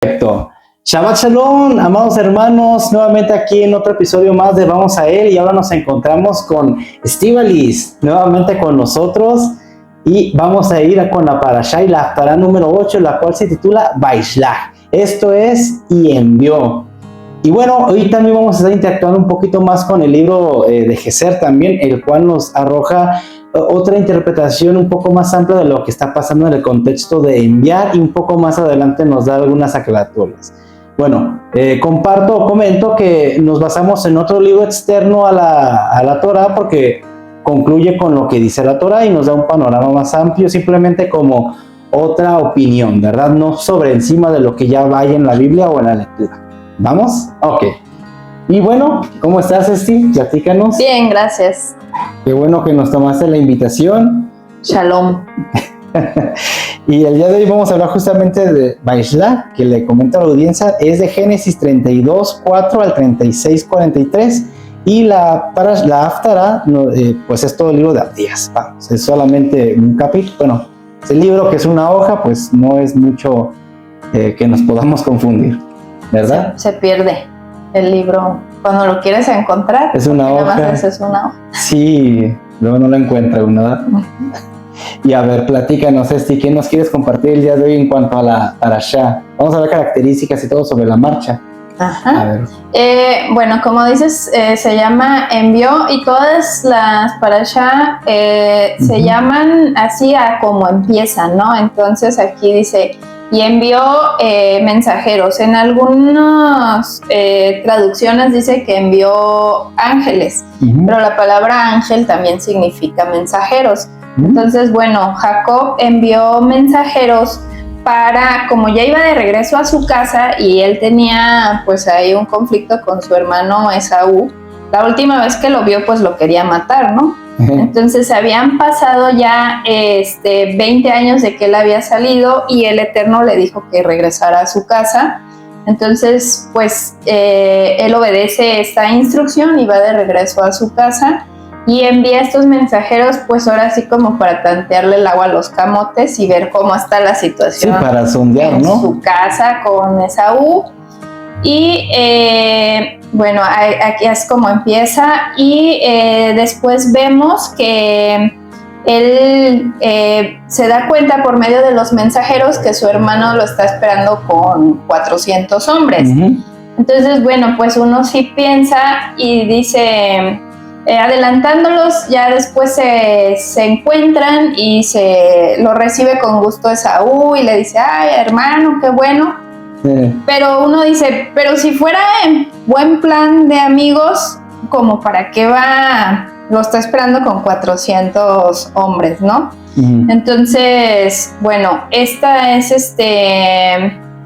Perfecto. Shabbat Shalom, amados hermanos, nuevamente aquí en otro episodio más de Vamos a Él, y ahora nos encontramos con Estíbaliz, nuevamente con nosotros, y vamos a ir con la Parashá y la Haftará número 8, la cual se titula Vaishlach, esto es, y envió. Y bueno, hoy también vamos a estar interactuando un poquito más con el libro de Geser también, el cual nos arroja otra interpretación un poco más amplia de lo que está pasando en el contexto de enviar, y un poco más adelante nos da algunas aclaratorias. Bueno, comento que nos basamos en otro libro externo a la Torah, porque concluye con lo que dice la Torah y nos da un panorama más amplio, simplemente como otra opinión, ¿verdad? No sobre encima de lo que ya vaya en la Biblia o en la lectura. ¿Vamos? Ok. Y bueno, ¿cómo estás, Esti? Platícanos. Bien, gracias. Qué bueno que nos tomaste la invitación. Shalom. Y el día de hoy vamos a hablar justamente de Vaishlach, que le comento a la audiencia, es de Génesis 32, 4 al 36, 43, y la Haftará, pues es todo el libro de Abdías, vamos, es solamente un capítulo, bueno, es el libro que es una hoja, pues no es mucho que nos podamos confundir, ¿verdad? Se pierde el libro, cuando lo quieres encontrar, es una hoja. Nada más es una hoja. Sí, luego no la encuentra uno, ¿verdad? Y a ver, platícanos, Esti, ¿qué nos quieres compartir el día de hoy en cuanto a la Parashá? Vamos a ver características y todo sobre la marcha. Ajá. A ver. Bueno, como dices, se llama envió, y todas las Parashá se llaman así a como empiezan, ¿no? Entonces aquí dice, y envió mensajeros. En algunas traducciones dice que envió ángeles, pero la palabra ángel también significa mensajeros. Entonces, bueno, Jacob envió mensajeros para, como ya iba de regreso a su casa y él tenía pues ahí un conflicto con su hermano Esaú, la última vez que lo vio pues lo quería matar, ¿no? Entonces habían pasado ya 20 años de que él había salido y el Eterno le dijo que regresara a su casa. Entonces pues él obedece esta instrucción y va de regreso a su casa y envía a estos mensajeros pues ahora sí como para tantearle el agua a los camotes y ver cómo está la situación, sí, para sondear, en ¿no? su casa con Esaú. Y bueno, aquí es como empieza y después vemos que él se da cuenta por medio de los mensajeros que su hermano lo está esperando con 400 hombres. Entonces, bueno, pues uno sí piensa y dice, adelantándolos, ya después se encuentran y lo recibe con gusto Esaú y le dice, ay, hermano, qué bueno. Pero uno dice, pero si fuera en buen plan de amigos, como para qué lo está esperando con 400 hombres, ¿no? Entonces, bueno, esta es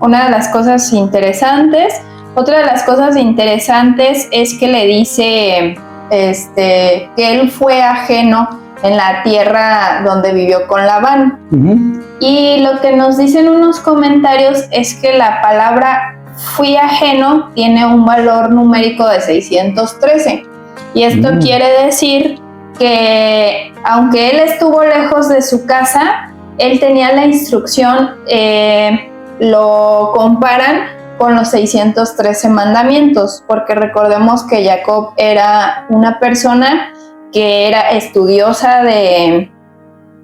una de las cosas interesantes. Otra de las cosas interesantes es que le dice que él fue ajeno en la tierra donde vivió con Labán. Y lo que nos dicen unos comentarios es que la palabra fui ajeno tiene un valor numérico de 613. Y esto quiere decir que aunque él estuvo lejos de su casa, él tenía la instrucción, lo comparan con los 613 mandamientos, porque recordemos que Jacob era una persona que era estudiosa de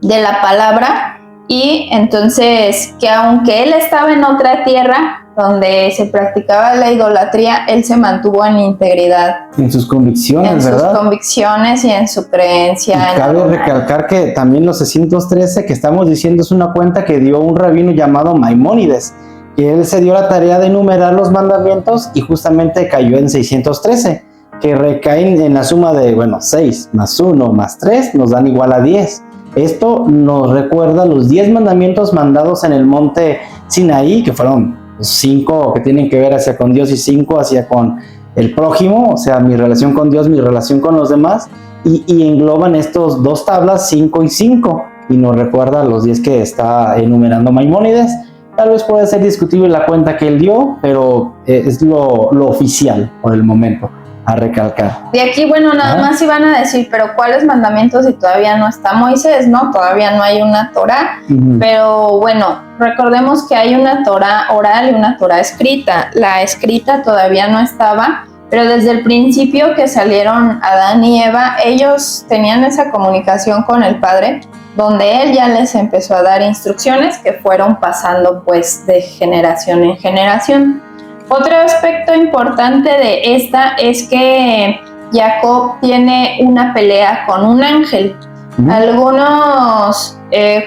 la palabra, y entonces que aunque él estaba en otra tierra donde se practicaba la idolatría, él se mantuvo en integridad. En sus convicciones, ¿verdad? En sus convicciones y en su creencia. Y cabe recalcar que también los 613 que estamos diciendo es una cuenta que dio un rabino llamado Maimónides, que él se dio la tarea de enumerar los mandamientos y justamente cayó en 613, que recaen en la suma de, 6 más 1 más 3 nos dan igual a 10. Esto nos recuerda los 10 mandamientos mandados en el monte Sinaí, que fueron 5 que tienen que ver hacia con Dios y 5 hacia con el prójimo, o sea, mi relación con Dios, mi relación con los demás, y engloban estos 2 tablas, 5 y 5, y nos recuerda los 10 que está enumerando Maimónides. Tal vez puede ser discutible la cuenta que él dio, pero es lo oficial por el momento. a recalcar. De aquí, bueno, nada más iban a decir, pero ¿cuáles mandamientos si todavía no está Moisés, no? Todavía no hay una Torá, pero bueno, recordemos que hay una Torá oral y una Torá escrita. La escrita todavía no estaba, pero desde el principio que salieron Adán y Eva, ellos tenían esa comunicación con el Padre, donde Él ya les empezó a dar instrucciones que fueron pasando pues de generación en generación. Otro aspecto importante de esta es que Jacob tiene una pelea con un ángel. Algunos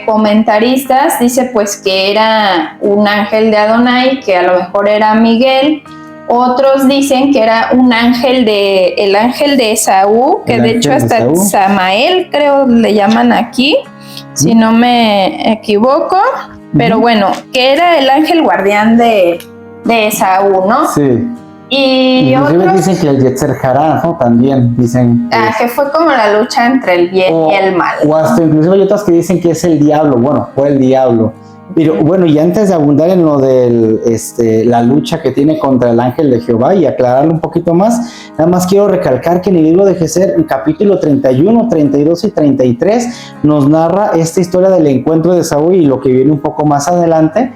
comentaristas dicen pues que era un ángel de Adonai, que a lo mejor era Miguel. Otros dicen que era el ángel de Esaú, que de hecho hasta Samael creo le llaman aquí, si no me equivoco. Pero bueno, que era el ángel guardián de Esaú, ¿no? Sí. Y inclusive dicen que el Yetzer Hará, ¿no? También dicen que fue como la lucha entre el bien y el mal. O hasta inclusive hay otras que dicen que es el diablo. Bueno, fue el diablo. Pero bueno, y antes de abundar en lo de la lucha que tiene contra el ángel de Jehová y aclararlo un poquito más, nada más quiero recalcar que en el libro de Geser, en capítulo 31, 32 y 33, nos narra esta historia del encuentro de Saúl y lo que viene un poco más adelante,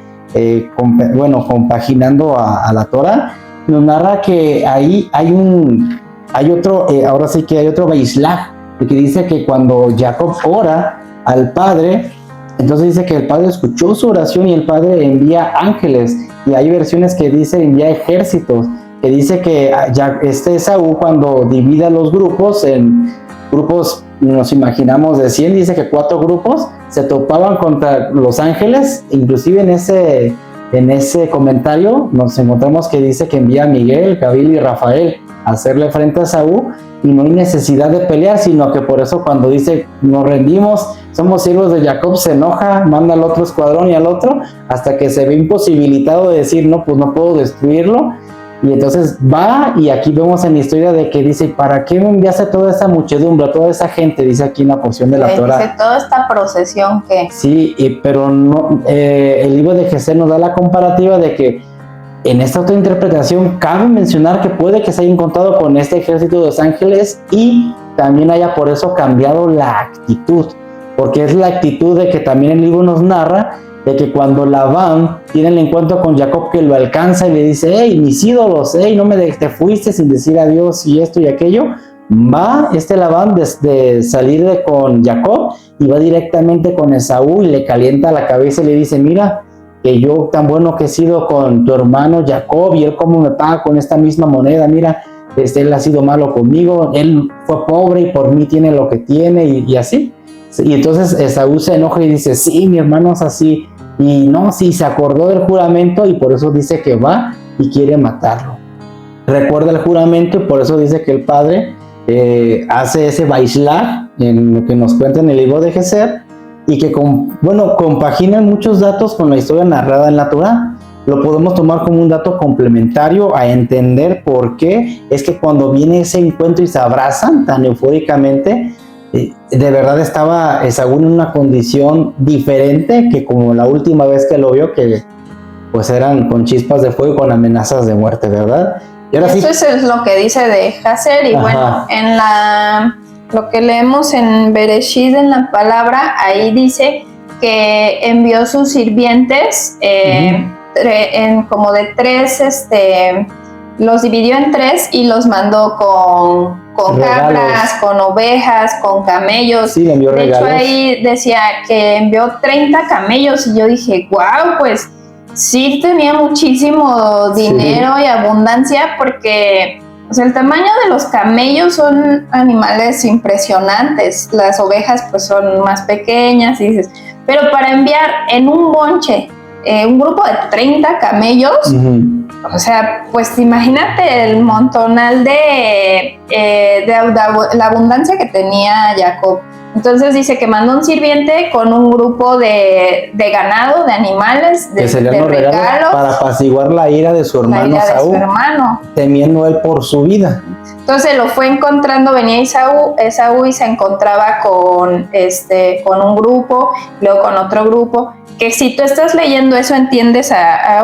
compaginando a la Torah, nos narra que ahí hay otro, ahora sí que hay otro Beislach, que dice que cuando Jacob ora al Padre, entonces dice que el Padre escuchó su oración y el Padre envía ángeles, y hay versiones que dice envía ejércitos, que dice que Esaú cuando divide a los grupos en grupos, nos imaginamos de 100, dice que 4 grupos se topaban contra los ángeles. Inclusive en ese comentario nos encontramos que dice que envía a Miguel, Gabriel y Rafael a hacerle frente a Esaú, y no hay necesidad de pelear, sino que por eso cuando dice nos rendimos, somos siervos de Jacob, se enoja, manda al otro escuadrón y al otro, hasta que se ve imposibilitado de decir no, pues no puedo destruirlo. Y entonces va, y aquí vemos en la historia de que dice, ¿para qué me enviaste toda esa muchedumbre, toda esa gente? Dice aquí en la porción de la Torah. Dice toda esta procesión que... Sí, pero no, el libro de Geser nos da la comparativa de que en esta otra interpretación cabe mencionar que puede que se haya encontrado con este ejército de los ángeles y también haya por eso cambiado la actitud, porque es la actitud de que también el libro nos narra de que cuando Labán tiene el encuentro con Jacob, que lo alcanza y le dice, hey, mis ídolos, hey, no te fuiste sin decir adiós y esto y aquello, va Labán de salir con Jacob y va directamente con Esaú y le calienta la cabeza y le dice, mira, que yo tan bueno que he sido con tu hermano Jacob y él cómo me paga con esta misma moneda, mira, él ha sido malo conmigo, él fue pobre y por mí tiene lo que tiene y así. Y entonces Esaú se enoja y dice, sí, mi hermano es así, y no, sí, se acordó del juramento y por eso dice que va y quiere matarlo. Recuerda el juramento y por eso dice que el padre hace ese Baishlach en lo que nos cuenta en el libro de Geser, y que compagina muchos datos con la historia narrada en la Torah. Lo podemos tomar como un dato complementario a entender por qué es que cuando viene ese encuentro y se abrazan tan eufóricamente, de verdad estaba Esaú en una condición diferente que como la última vez que lo vio, que pues eran con chispas de fuego y con amenazas de muerte, ¿verdad? Y ahora eso sí, es lo que dice de Geser, y bueno, lo que leemos en Bereshit, en la palabra, ahí dice que envió sus sirvientes como de 3, los dividió en 3 y los mandó con cabras, con ovejas, con camellos. Sí, envió de regalos. hecho ahí decía que envió 30 camellos y yo dije, wow, pues sí tenía muchísimo dinero y abundancia, porque o sea, el tamaño de los camellos son animales impresionantes, las ovejas pues son más pequeñas, y dices, pero para enviar en un bonche un grupo de 30 camellos, o sea, pues imagínate el montonal de la abundancia que tenía Jacob. Entonces dice que mandó un sirviente con un grupo de ganado, de animales, de regalos, para apaciguar la ira de su hermano Saúl, temiendo él por su vida. Entonces lo fue encontrando, venía Esaú y se encontraba con un grupo, luego con otro grupo, que si tú estás leyendo eso entiendes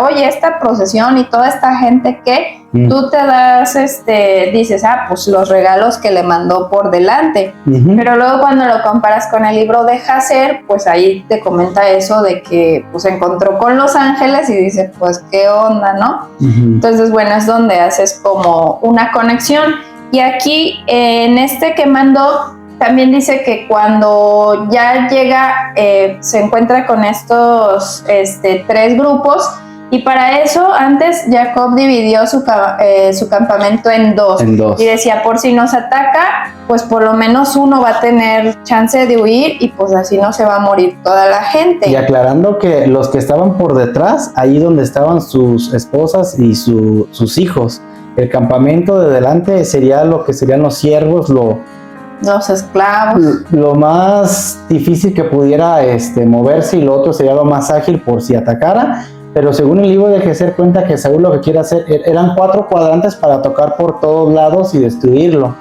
oye, esta procesión y toda esta gente que tú te das, dices, pues los regalos que le mandó por delante. Pero luego cuando lo comparas con el libro de Jasher, pues ahí te comenta eso de que pues se encontró con los ángeles y dice, pues qué onda, ¿no? Entonces, bueno, es donde haces como una conexión. Y aquí, en este que mandó, también dice que cuando ya llega, se encuentra con estos 3 grupos, y para eso antes Jacob dividió su campamento en dos, y decía, por si nos ataca, pues por lo menos uno va a tener chance de huir y pues así no se va a morir toda la gente. Y aclarando que los que estaban por detrás, ahí donde estaban sus esposas y sus hijos, el campamento de delante sería lo que serían los siervos, los esclavos, lo más difícil que pudiera moverse, y lo otro sería lo más ágil por si atacara. Pero según el libro de Jasher cuenta que Saúl lo que quiere hacer, eran 4 cuadrantes para tocar por todos lados y destruirlo.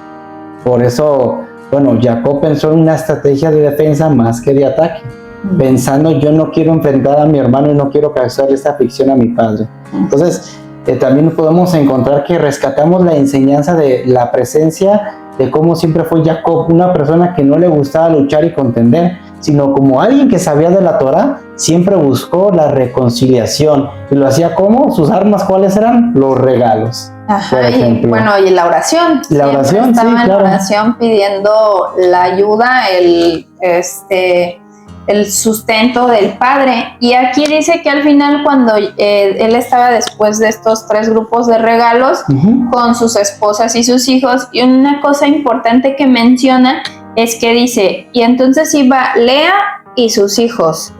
Por eso, bueno, Jacob pensó en una estrategia de defensa más que de ataque, pensando, yo no quiero enfrentar a mi hermano y no quiero causar esta aflicción a mi padre. Entonces, también podemos encontrar que rescatamos la enseñanza de la presencia de cómo siempre fue Jacob una persona que no le gustaba luchar y contender, sino como alguien que sabía de la Torá, siempre buscó la reconciliación. Y lo hacía como, sus armas, ¿cuáles eran? Los regalos. Ajá, por ejemplo. Y bueno, y la oración. La oración, sí, claro. Estaba en la oración pidiendo la ayuda, el sustento del padre. Y aquí dice que al final, cuando él estaba después de estos 3 grupos de regalos, con sus esposas y sus hijos, y una cosa importante que menciona es que dice, y entonces iba Lea y sus hijos,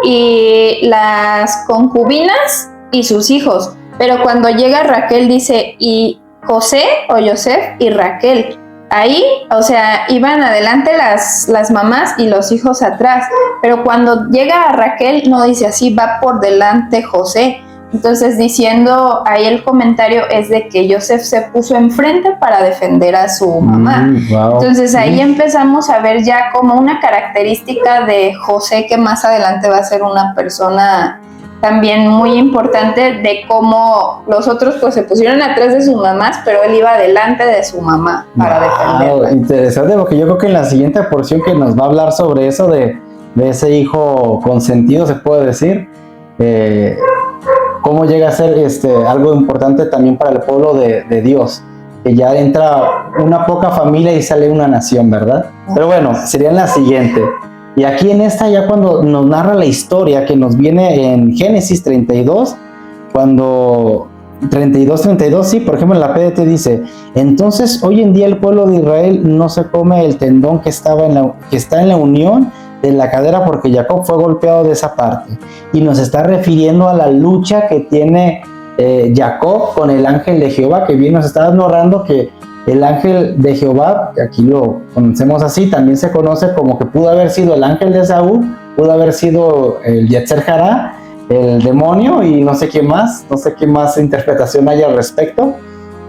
y las concubinas y sus hijos, pero cuando llega Raquel dice, y José o Yosef y Raquel. Ahí, o sea, iban adelante las mamás y los hijos atrás, pero cuando llega a Raquel no dice así, va por delante José. Entonces, diciendo ahí el comentario es de que Yosef se puso enfrente para defender a su mamá. Wow. Entonces ahí empezamos a ver ya como una característica de José, que más adelante va a ser una persona también muy importante, de cómo los otros pues se pusieron atrás de sus mamás, pero él iba delante de su mamá para defenderla. Interesante, porque yo creo que en la siguiente porción que nos va a hablar sobre eso de ese hijo consentido, se puede decir, cómo llega a ser algo importante también para el pueblo de Dios, que ya entra una poca familia y sale una nación, ¿verdad? Pero bueno, sería en la siguiente. Y aquí en esta, ya cuando nos narra la historia que nos viene en Génesis 32, cuando 32, sí, por ejemplo en la PDT dice, entonces hoy en día el pueblo de Israel no se come el tendón que está en la unión de la cadera, porque Jacob fue golpeado de esa parte, y nos está refiriendo a la lucha que tiene Jacob con el ángel de Jehová, que bien nos está narrando que el ángel de Jehová, que aquí lo conocemos así, también se conoce como que pudo haber sido el ángel de Saúl, pudo haber sido el Yetzer Hará, el demonio, y no sé qué más interpretación hay al respecto,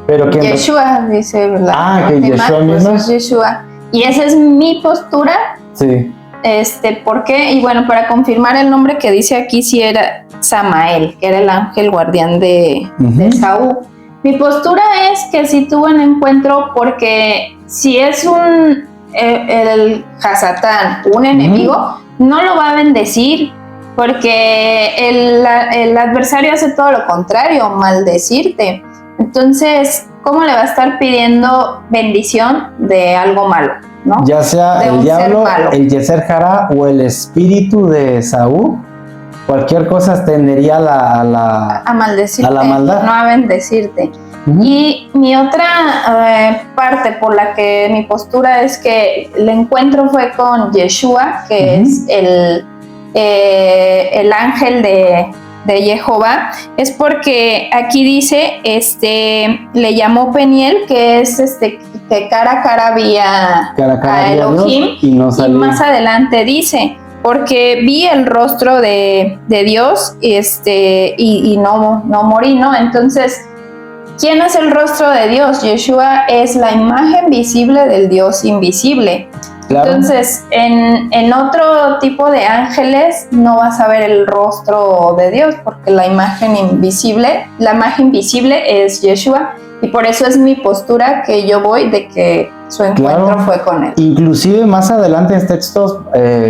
pero que Yeshua dice, ¿verdad? Que Yeshua mismo. Pues Yeshua. Y esa es mi postura. Sí. ¿Por qué? Y bueno, para confirmar el nombre que dice aquí, sí era Samael, que era el ángel guardián de Saúl. Mi postura es que sí tuvo un encuentro, porque si es el Hasatán, un enemigo, no lo va a bendecir, porque el adversario hace todo lo contrario, maldecirte. Entonces, ¿cómo le va a estar pidiendo bendición de algo malo? ¿No? Ya sea el diablo, el Yetzer Hará o el espíritu de Saúl, cualquier cosa tendería a maldecirte, a la maldad, no a bendecirte. Y mi otra parte por la que mi postura es que el encuentro fue con Yeshua, que es el ángel de Jehová, es porque aquí dice, le llamó Peniel, que es que cara a cara vi a Elohim, y más adelante dice, porque vi el rostro de Dios y no morí, ¿no? Entonces, ¿quién es el rostro de Dios? Yeshua es la imagen visible del Dios invisible. Claro. Entonces, en otro tipo de ángeles no vas a ver el rostro de Dios, porque la imagen invisible es Yeshua, y por eso es mi postura que yo voy de que su encuentro Claro. fue con él. Inclusive más adelante en textos,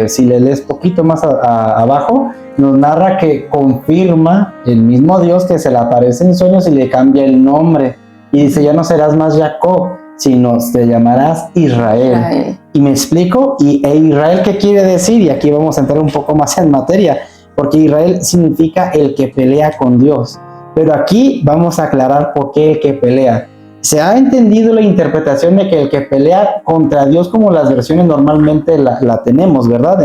si le lees poquito más abajo, nos narra que confirma el mismo Dios que se le aparece en sueños y le cambia el nombre. Y dice, ya no serás más Jacob, sino te llamarás Israel. Y me explico, e Israel, ¿qué quiere decir? Y aquí vamos a entrar un poco más en materia, porque Israel significa el que pelea con Dios. Pero aquí vamos a aclarar por qué el que pelea. Se ha entendido la interpretación de que el que pelea contra Dios, como las versiones normalmente la tenemos, ¿verdad?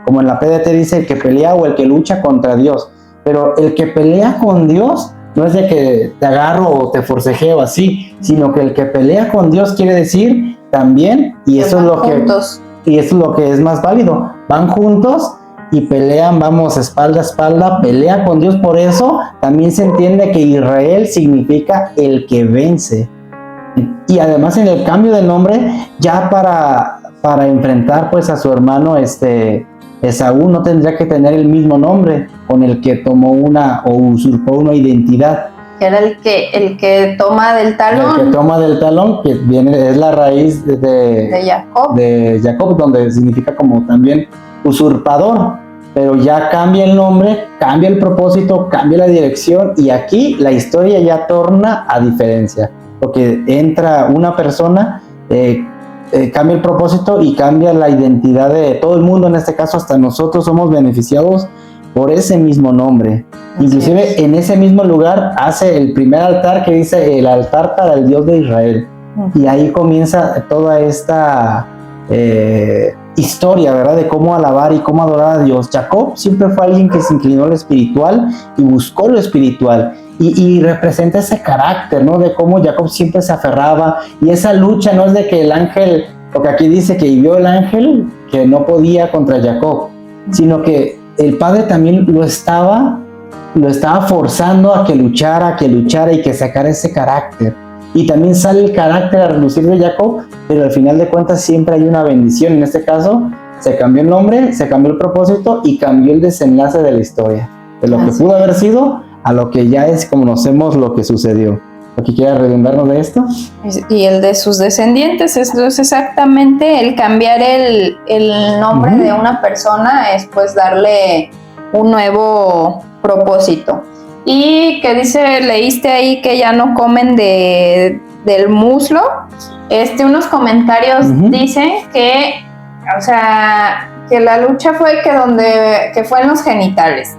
Como en la PDT dice el que pelea o el que lucha contra Dios. Pero el que pelea con Dios no es de que te agarro o te forcejeo así, sino que el que pelea con Dios quiere decir también, y eso es lo que es más válido, van juntos y pelean, vamos espalda a espalda, pelea con Dios. Por eso también se entiende que Israel significa el que vence. Y además en el cambio de nombre, ya para enfrentar pues a su hermano Esaú, no tendría que tener el mismo nombre con el que tomó o usurpó una identidad. Que era el que toma del talón. El que toma del talón, que es la raíz de Jacob. De Jacob, donde significa como también usurpador. Pero ya cambia el nombre, cambia el propósito, cambia la dirección, y aquí la historia ya torna a diferencia. Porque entra una persona, cambia el propósito y cambia la identidad de todo el mundo. En este caso hasta nosotros somos beneficiados por ese mismo nombre. Inclusive en ese mismo lugar hace el primer altar que dice el altar para el Dios de Israel. Y ahí comienza toda esta historia, ¿verdad? De cómo alabar y cómo adorar a Dios. Jacob siempre fue alguien que se inclinó a lo espiritual y buscó lo espiritual. Y representa ese carácter, ¿no? De cómo Jacob siempre se aferraba, y esa lucha no es de que el ángel, porque aquí dice que vio el ángel que no podía contra Jacob, sino que el padre también lo estaba forzando a que luchara y que sacara ese carácter. Y también sale el carácter a relucir de Jacob, pero al final de cuentas siempre hay una bendición. En este caso se cambió el nombre, se cambió el propósito y cambió el desenlace de la historia, de lo que pudo haber sido a lo que ya es, como conocemos lo que sucedió. ¿Lo que quiera redundarnos de esto? Y el de sus descendientes, esto es exactamente el cambiar el nombre de una persona, es pues darle un nuevo propósito. Y que dice, leíste ahí que ya no comen del muslo. Unos comentarios dicen que, o sea, que la lucha fue que fue en los genitales.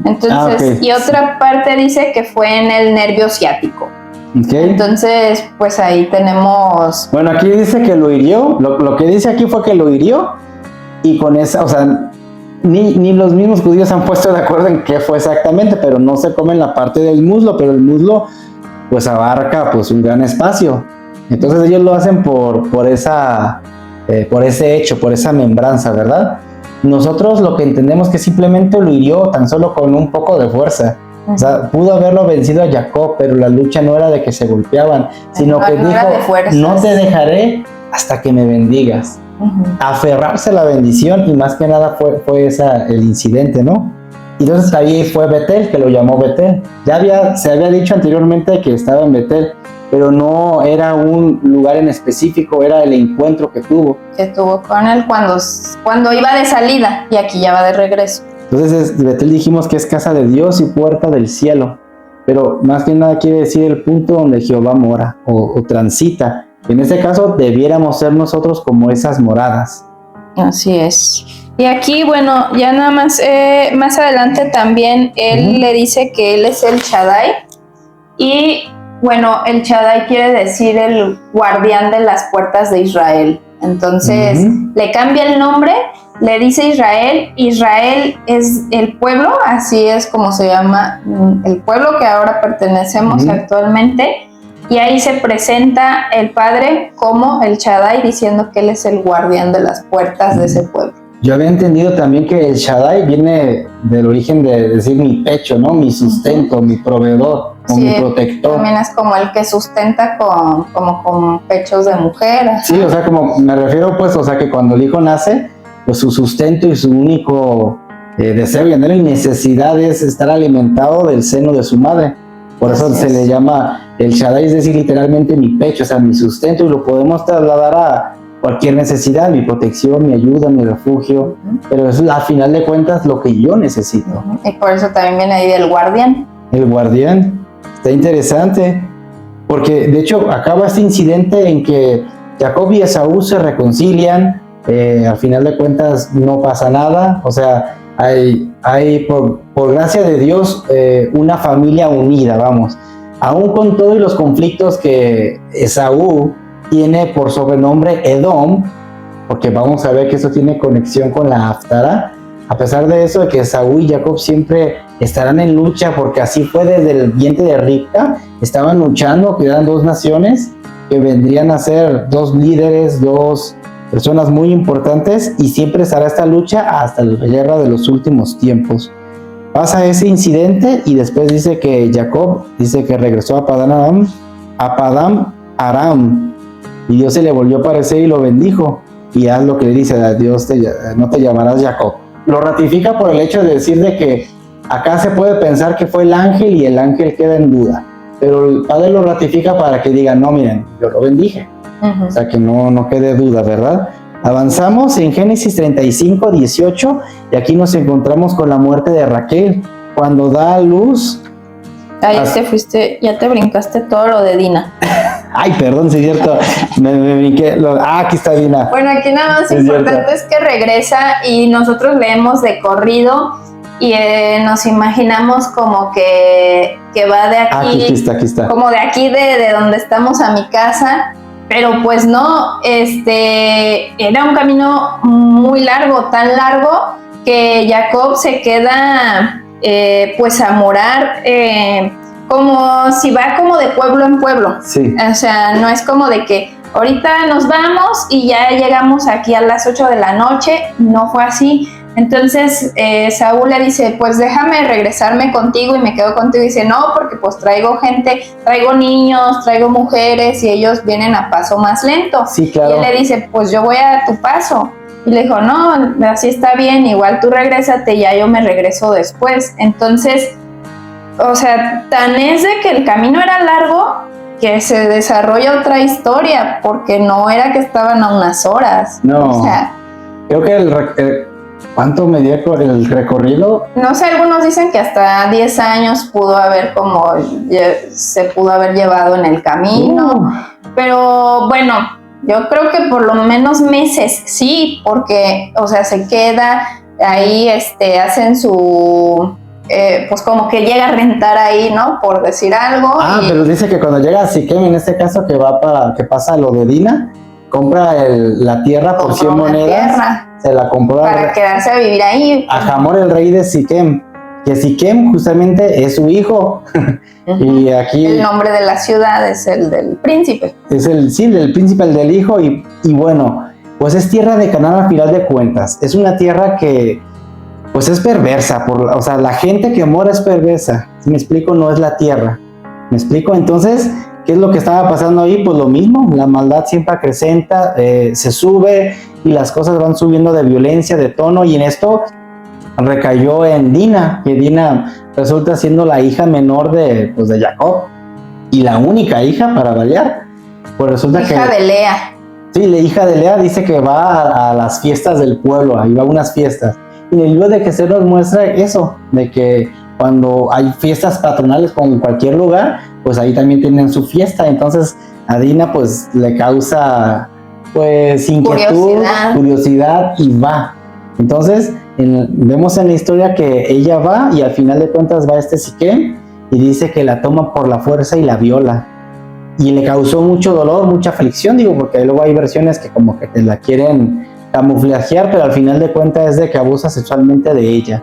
Entonces, y otra parte dice que fue en el nervio ciático. Entonces, pues ahí tenemos... Bueno, aquí dice que lo hirió, lo que dice aquí fue que lo hirió, y con esa, o sea, ni los mismos judíos han puesto de acuerdo en qué fue exactamente, pero no se come la parte del muslo, pero el muslo pues abarca pues un gran espacio. Entonces ellos lo hacen por ese hecho, por esa membranza, ¿verdad? Nosotros lo que entendemos que simplemente lo hirió tan solo con un poco de fuerza. O sea, pudo haberlo vencido a Jacob, pero la lucha no era de que se golpeaban, sino que dijo, no te dejaré hasta que me bendigas. Aferrarse a la bendición, y más que nada fue el incidente, ¿no? Y entonces ahí fue Betel, que lo llamó Betel. Se había dicho anteriormente que estaba en Betel, pero no era un lugar en específico, era el encuentro que tuvo. Que tuvo con él cuando iba de salida, y aquí ya va de regreso. Entonces Betel dijimos que es casa de Dios y puerta del cielo, pero más que nada quiere decir el punto donde Jehová mora o transita. En este caso debiéramos ser nosotros como esas moradas. Así es. Y aquí, bueno, ya nada más, más adelante también él le dice que él es el Shaddai, y bueno, el Shaddai quiere decir el guardián de las puertas de Israel. Entonces le cambia el nombre, le dice Israel. Israel es el pueblo, así es como se llama el pueblo que ahora pertenecemos actualmente. Y ahí se presenta el Padre como el Shaddai, diciendo que él es el guardián de las puertas de ese pueblo. Yo había entendido también que el Shaddai viene del origen de decir mi pecho, ¿no? Mi sustento, mi proveedor. como mi protector. También es como el que sustenta con pechos de mujer. Sí, o sea, como me refiero pues, o sea, que cuando el hijo nace, pues su sustento y su único deseo y anhelo y necesidad es estar alimentado del seno de su madre. Por eso se le llama el Shaddai, es decir, literalmente mi pecho, o sea, mi sustento, y lo podemos trasladar a cualquier necesidad, mi protección, mi ayuda, mi refugio, pero es a final de cuentas lo que yo necesito. Y por eso también viene ahí del guardián. El guardián, está interesante, porque de hecho acaba este incidente en que Jacob y Esaú se reconcilian, al final de cuentas no pasa nada, o sea, hay por gracia de Dios una familia unida, vamos, aún con todos los conflictos que Esaú tiene por sobrenombre Edom, porque vamos a ver que eso tiene conexión con la Haftara. A pesar de eso, de que Esaú y Jacob siempre estarán en lucha, porque así fue desde el vientre de Rivka, estaban luchando, que eran dos naciones que vendrían a ser dos líderes, dos personas muy importantes, y siempre estará esta lucha hasta la guerra de los últimos tiempos. Pasa ese incidente y después dice que Jacob dice que regresó a Padán Aram, y Dios se le volvió a aparecer y lo bendijo, y haz lo que le dice a Dios, no te llamarás Jacob. Lo ratifica por el hecho de decir de que acá se puede pensar que fue el ángel y el ángel queda en duda, pero el Padre lo ratifica para que digan, no, miren, yo lo bendije. O sea, que no quede duda, ¿verdad? Avanzamos en Génesis 35, 18, y aquí nos encontramos con la muerte de Raquel, cuando da a luz. Ya te brincaste todo lo de Dina. Ay, perdón, sí es cierto, me brinqué. Aquí está Dina. Bueno, aquí nada más importante es que regresa y nosotros leemos de corrido y nos imaginamos como que va de aquí. Aquí está. Como de aquí, de donde estamos a mi casa. Pero pues no, era un camino muy largo, tan largo que Jacob se queda pues a morar como si va como de pueblo en pueblo. Sí. O sea, no es como de que ahorita nos vamos y ya llegamos aquí a las 8 de la noche, no fue así. Entonces Saúl le dice, pues déjame regresarme contigo, y me quedo contigo. Y dice, no, porque pues traigo gente, traigo niños, traigo mujeres, y ellos vienen a paso más lento. Sí, claro. Y él le dice, pues yo voy a tu paso. Y le dijo, no, así está bien, igual tú regrésate, ya yo me regreso después. Entonces, o sea, tan es de que el camino era largo que se desarrolla otra historia, porque no era que estaban a unas horas. No, o sea, creo que ¿cuánto medía el recorrido? No sé, algunos dicen que hasta 10 años se pudo haber llevado en el camino, pero bueno, yo creo que por lo menos meses, sí, porque, o sea, se queda ahí, hacen su, pues como que llega a rentar ahí, ¿no? Por decir algo. Pero dice que cuando llega a Siquem, en este caso que pasa lo de Dina, compra la tierra por 100 monedas. Se la compró para quedarse a vivir ahí. A Hamor, el rey de Siquem, que Siquem justamente es su hijo. Y aquí el nombre de la ciudad es el del príncipe. Es el príncipe, el del hijo, y bueno, pues es tierra de Canaán a final de cuentas. Es una tierra que pues es perversa, o sea, la gente que mora es perversa. Si me explico, no es la tierra. ¿Me explico? Entonces, ¿qué es lo que estaba pasando ahí? Pues lo mismo, la maldad siempre acrecenta, se sube, y las cosas van subiendo de violencia, de tono, y en esto recayó en Dina, que Dina resulta siendo la hija menor de Jacob, y la única hija para variar. Pues resulta hija de Lea. Sí, la hija de Lea dice que va a las fiestas del pueblo, ahí va a unas fiestas. Y en el libro de que se nos muestra eso, de que cuando hay fiestas patronales como en cualquier lugar, pues ahí también tienen su fiesta. Entonces a Dina pues le causa pues inquietud, curiosidad, y va. Entonces vemos en la historia que ella va, y al final de cuentas va Siquem y dice que la toma por la fuerza y la viola, y le causó mucho dolor, mucha aflicción, porque luego hay versiones que como que te la quieren camuflajear, pero al final de cuentas es de que abusa sexualmente de ella.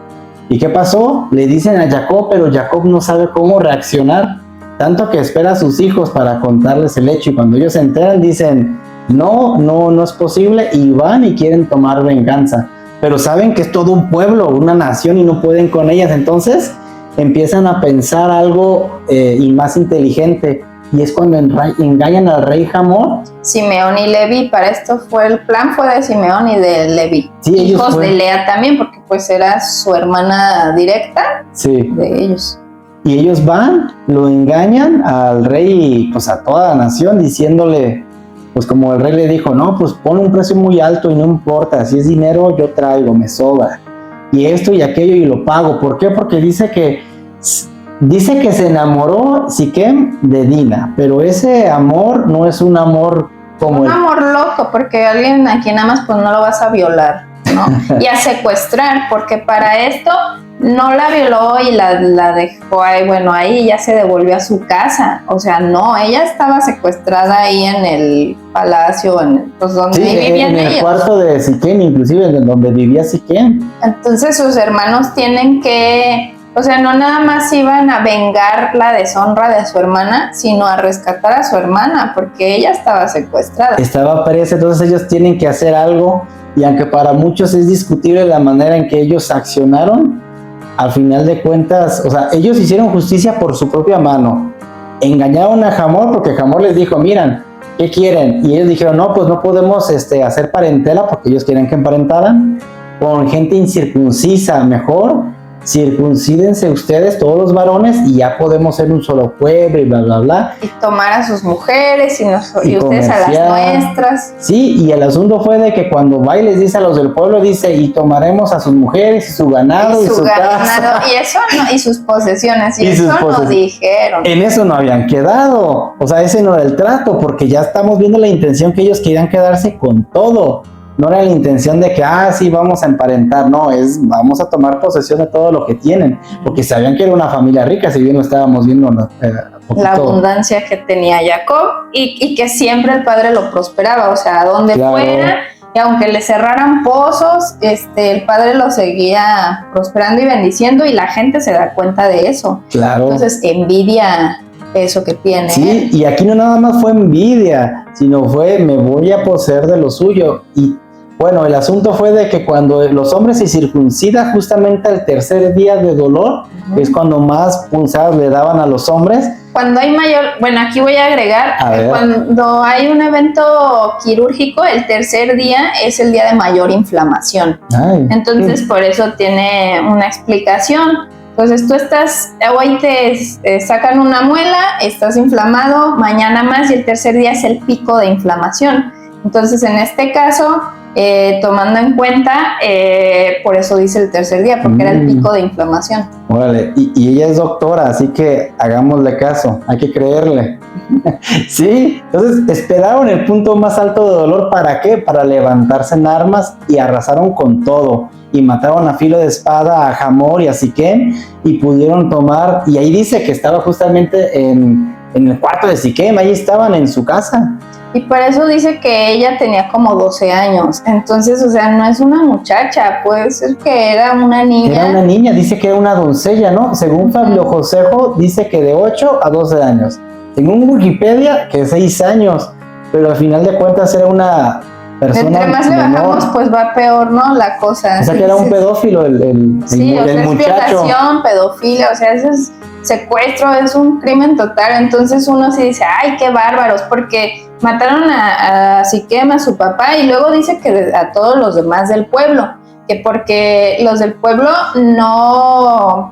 ¿Y qué pasó? Le dicen a Jacob, pero Jacob no sabe cómo reaccionar, tanto que espera a sus hijos para contarles el hecho, y cuando ellos se enteran dicen, no es posible, y van y quieren tomar venganza, pero saben que es todo un pueblo, una nación, y no pueden con ellas. Entonces empiezan a pensar algo y más inteligente, y es cuando engañan al rey Hamor. Simeón y Leví, para esto el plan fue de Simeón y de Leví, Sí, hijos de Lea también, porque pues era su hermana directa de ellos. Y ellos van, lo engañan al rey y pues a toda la nación, diciéndole, pues como el rey le dijo, no, pues pon un precio muy alto y no importa, si es dinero yo traigo, me sobra, y esto y aquello y lo pago. ¿Por qué? Porque dice que se enamoró Siquem de Dina, pero ese amor no es un amor como un amor loco, porque alguien a quien amas pues no lo vas a violar, ¿no? Y a secuestrar, porque para esto no la violó y la dejó ahí, bueno, ahí ya se devolvió a su casa, o sea, no, ella estaba secuestrada ahí en el palacio, pues donde vivían ellos. En el cuarto de Siquem, inclusive, en donde vivía Siquem. Entonces sus hermanos tienen que, o sea, no nada más iban a vengar la deshonra de su hermana, sino a rescatar a su hermana, porque ella estaba secuestrada. Estaba presa, entonces ellos tienen que hacer algo, y aunque para muchos es discutible la manera en que ellos accionaron, al final de cuentas, o sea, ellos hicieron justicia por su propia mano. Engañaron a Hamor porque Hamor les dijo, miran, ¿qué quieren? Y ellos dijeron, no, pues no podemos hacer parentela, porque ellos quieren que emparentaran con gente incircuncisa, mejor circuncídense ustedes, todos los varones, y ya podemos ser un solo pueblo y bla, bla, bla. Y tomar a sus mujeres y ustedes a las nuestras. Sí, y el asunto fue de que cuando va y les dice a los del pueblo, dice, y tomaremos a sus mujeres y su ganado y su casa. Y eso no, y sus posesiones, y eso nos dijeron. En eso no habían quedado, o sea, ese no era el trato, porque ya estamos viendo la intención que ellos querían quedarse con todo. No era la intención de que, sí, vamos a emparentar, no, vamos a tomar posesión de todo lo que tienen, porque sabían que era una familia rica, si bien lo estábamos viendo la abundancia que tenía Jacob, y que siempre el padre lo prosperaba, o sea, a donde fuera, y aunque le cerraran pozos, el padre lo seguía prosperando y bendiciendo, y la gente se da cuenta de eso. Claro. Entonces envidia eso que tiene. Sí, y aquí no nada más fue envidia, sino fue, me voy a poseer de lo suyo. Y bueno, el asunto fue de que cuando los hombres se circuncidan justamente al tercer día de dolor, es cuando más punzadas le daban a los hombres. Cuando hay mayor, bueno, aquí voy a agregar, cuando hay un evento quirúrgico, el tercer día es el día de mayor inflamación. Entonces, por eso tiene una explicación. Entonces tú hoy te sacan una muela, estás inflamado, mañana más, y el tercer día es el pico de inflamación. Entonces, en este caso, tomando en cuenta, por eso dice el tercer día, porque era el pico de inflamación. Órale, y ella es doctora, así que hagámosle caso, hay que creerle. Sí, entonces esperaron el punto más alto de dolor, ¿para qué? Para levantarse en armas, y arrasaron con todo, y mataron a filo de espada a Hamor y a Siquem, y pudieron tomar, y ahí dice que estaba justamente en el cuarto de Siquem, ahí estaban en su casa. Y por eso dice que ella tenía como 12 años. Entonces, o sea, no es una muchacha, puede ser que era una niña. Era una niña, dice que era una doncella, ¿no? Según Fabio Josejo, dice que de 8 a 12 años. Según Wikipedia, que 6 años. Pero al final de cuentas era una persona entre más menor. Le bajamos, pues va peor, ¿no? La cosa. O sea, que era un pedófilo el o sea, muchacho. Es violación, pedofilia, o sea, eso es secuestro, es un crimen total. Entonces uno sí dice, ay, qué bárbaros, porque mataron a Siquem, a su papá, y luego dice que a todos los demás del pueblo, que porque los del pueblo no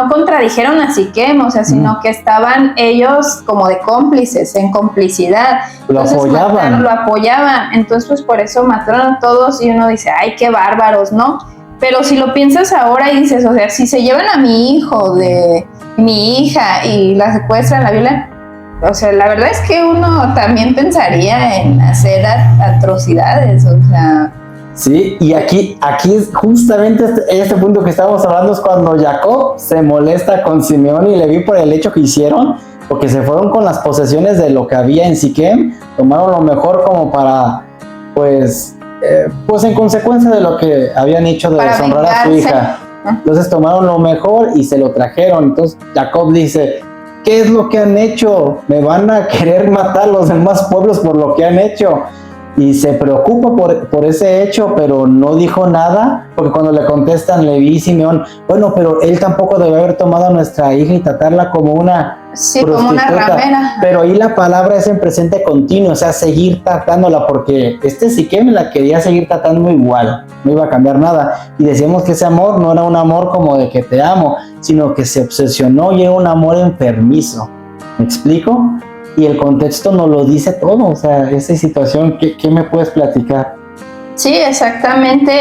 contradijeron a Siquem, o sea, sino que estaban ellos como de cómplices, en complicidad. Entonces, lo apoyaban, entonces pues por eso mataron a todos, y uno dice, ay, qué bárbaros, ¿no? Pero si lo piensas ahora y dices, o sea, si se llevan a mi hijo de mi hija y la secuestran, la violan, o sea, la verdad es que uno también pensaría en hacer atrocidades, o sea. Sí, y aquí es justamente este punto que estábamos hablando, es cuando Jacob se molesta con Simeón y Leví por el hecho que hicieron, porque se fueron con las posesiones de lo que había en Siquem, tomaron lo mejor como para, pues en consecuencia de lo que habían hecho de deshonrar a su hija. Entonces tomaron lo mejor y se lo trajeron. Entonces Jacob dice, ¿qué es lo que han hecho? Me van a querer matar los demás pueblos por lo que han hecho. y se preocupa por ese hecho, pero no dijo nada, porque cuando le contestan Leví y Simeón, bueno, pero él tampoco debe haber tomado a nuestra hija y tratarla como una prostituta, como una ramera. pero ahí la palabra es en presente continuo, o sea, seguir tratándola, porque Siquem la quería seguir tratando igual, no iba a cambiar nada, y decíamos que ese amor no era un amor como de que te amo, sino que se obsesionó y era un amor enfermizo. ¿Me explico? Y el contexto nos lo dice todo, o sea, esa situación, ¿qué me puedes platicar? Sí, exactamente,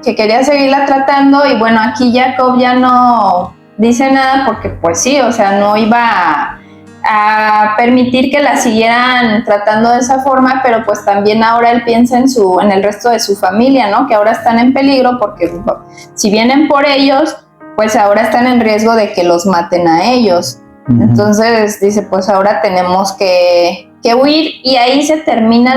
que quería seguirla tratando, y bueno, aquí Jacob ya no dice nada porque pues sí, o sea, no iba a permitir que la siguieran tratando de esa forma, pero pues también ahora él piensa en el resto de su familia, ¿no? Que ahora están en peligro porque si vienen por ellos, pues ahora están en riesgo de que los maten a ellos. Entonces dice, pues ahora tenemos que huir, y ahí se termina